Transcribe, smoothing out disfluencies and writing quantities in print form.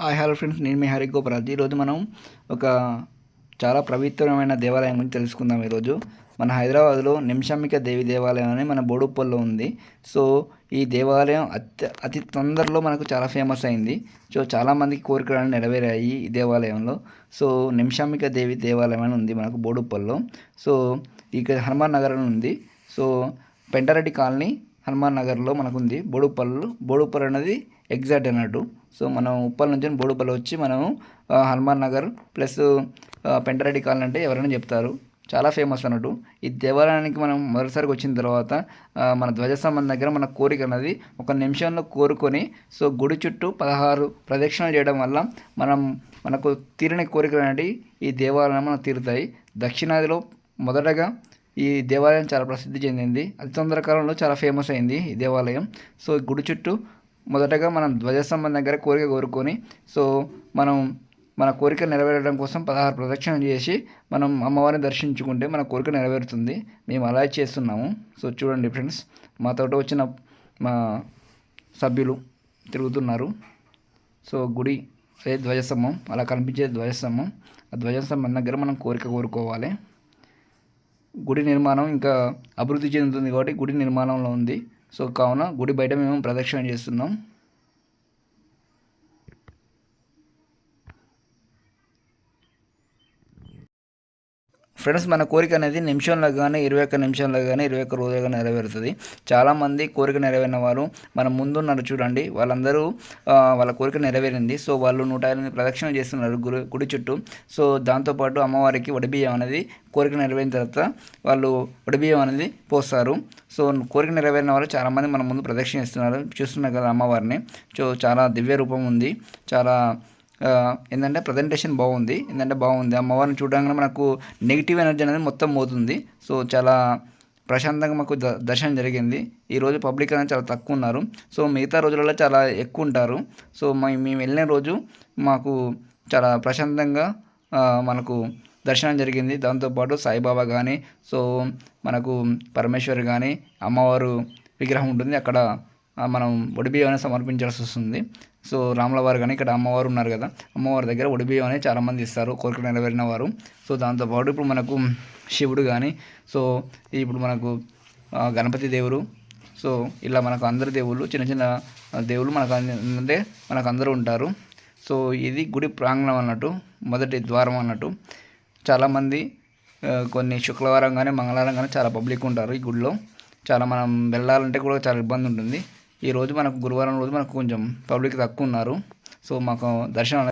Hello friends, నేను మీ హరి గోపరాజ్. ఈరోజు మనం ఒక చాలా పవిత్రమైన దేవాలయం గురించి తెలుసుకుందాం. ఈరోజు మన హైదరాబాద్లో నిమిషాంబిక దేవి దేవాలయం అని మన బోడుప్పల్లో ఉంది. సో ఈ దేవాలయం అతి తొందరలో మనకు చాలా ఫేమస్ అయింది. సో చాలామందికి కోరికలు నెరవేరాయి ఈ దేవాలయంలో. సో నిమిషాంబిక దేవి దేవాలయం అని ఉంది మనకు బోడుప్పల్లో. సో ఇక హనుమాన్ నగర్ అని ఉంది. సో పెంటారెడ్డి కాలనీ హనుమాన్ నగర్లో మనకు ఉంది. బోడుప్పల్ అనేది ఎగ్జాక్ట్ అన్నట్టు. సో మనం ఉప్పల్ నుంచి బోడుప్పల్ వచ్చి మనము హనుమాన్ నగర్ ప్లస్ పెంటారెడ్డి కాలనీ అంటే ఎవరైనా చెప్తారు. చాలా ఫేమస్ అన్నట్టు. ఈ దేవాలయానికి మనం మొదటిసారికి వచ్చిన తర్వాత మన ధ్వజస్తంభం దగ్గర మన కోరిక అన్నది ఒక నిమిషంలో కోరుకొని సో గుడి చుట్టూ 16 ప్రదక్షిణలు చేయడం వల్ల మనకు తీరని కోరికలు అనేవి ఈ దేవాలయం మనకు తీరుతాయి. దక్షిణాదిలో మొదటగా ఈ దేవాలయం చాలా ప్రసిద్ధి చెందింది. అతి తొందర కాలంలో చాలా ఫేమస్ అయింది ఈ దేవాలయం. సో గుడి చుట్టూ మొదటగా మనం ధ్వజస్తంభం దగ్గర కోరిక కోరుకొని సో మన కోరిక నెరవేరడం కోసం 16 ప్రదక్షిణలు చేసి మనం అమ్మవారిని దర్శించుకుంటే మన కోరిక నెరవేరుతుంది. మేము అలా చేస్తున్నాము. సో చూడండి ఫ్రెండ్స్, మాతో వచ్చిన మా సభ్యులు తిరుగుతున్నారు. సో గుడి అదే ధ్వజస్తంభం, అలా కనిపించే ధ్వజస్తంభం. ఆ ధ్వజస్తంభం దగ్గర మనం కోరిక కోరుకోవాలి. గుడి నిర్మాణం ఇంకా అభివృద్ధి చెందుతుంది కాబట్టి గుడి నిర్మాణంలో ఉంది. సో కావున గుడి బయట మేము ప్రదక్షిణ చేస్తున్నాం. ఫ్రెండ్స్, మన కోరిక అనేది నిమిషంలో కానీ 21 నిమిషంలో కానీ 21 రోజులు కానీ నెరవేరుతుంది. చాలామంది కోరిక నెరవేరిన వారు మన ముందున్నారు చూడండి, వాళ్ళందరూ వాళ్ళ కోరిక నెరవేరింది. సో వాళ్ళు 108 ప్రదక్షిణ చేస్తున్నారు గుడి చుట్టూ. సో దాంతోపాటు అమ్మవారికి వడిబియ్యం అనేది కోరిక నెరవేరిన తర్వాత వాళ్ళు వడిబియ్యం అనేది పోస్తారు. సో కోరిక నెరవేరిన వాళ్ళు చాలామంది మన ముందు ప్రదక్షిణ ఇస్తున్నారు. చూస్తున్నారు కదా అమ్మవారిని. సో చాలా దివ్య రూపం ఉంది. చాలా ఏంటంటే ప్రజెంటేషన్ బాగుంది. అమ్మవారిని చూడగానే మనకు నెగిటివ్ ఎనర్జీ అనేది మొత్తం పోతుంది. సో చాలా ప్రశాంతంగా మాకు దర్శనం జరిగింది. ఈరోజు పబ్లిక్ అనేది చాలా తక్కువ ఉన్నారు. సో మిగతా రోజులలో చాలా ఎక్కువ ఉంటారు. సో మేము వెళ్ళిన రోజు మాకు చాలా ప్రశాంతంగా మనకు దర్శనం జరిగింది. దాంతోపాటు సాయిబాబా కానీ సో మనకు పరమేశ్వరి కానీ అమ్మవారు విగ్రహం ఉంటుంది. అక్కడ మనం వడిబియ్యం అనేది సమర్పించాల్సి వస్తుంది. సో రాములవారు కానీ ఇక్కడ అమ్మవారు ఉన్నారు కదా, అమ్మవారి దగ్గర వడిబియ్యం అనేది చాలామంది ఇస్తారు కోరిక నెరవేరిన వారు. సో దాంతోపాటు ఇప్పుడు మనకు శివుడు కానీ సో ఇప్పుడు మనకు గణపతి దేవుడు, సో ఇలా మనకు అందరు దేవుళ్ళు, చిన్న చిన్న దేవుళ్ళు మనకు అందరూ ఉంటారు. సో ఇది గుడి ప్రాంగణం అన్నట్టు, మొదటి ద్వారం అన్నట్టు. చాలామంది కొన్ని శుక్రవారం కానీ మంగళవారం కానీ చాలా పబ్లిక్ ఉంటారు ఈ గుడిలో. చాలా మనం వెళ్ళాలంటే కూడా చాలా ఇబ్బంది ఉంటుంది. ఈరోజు మనకు గురువారం రోజు మనకు కొంచెం పబ్లిక్ తక్కువ ఉన్నారు. సో మాకు దర్శనం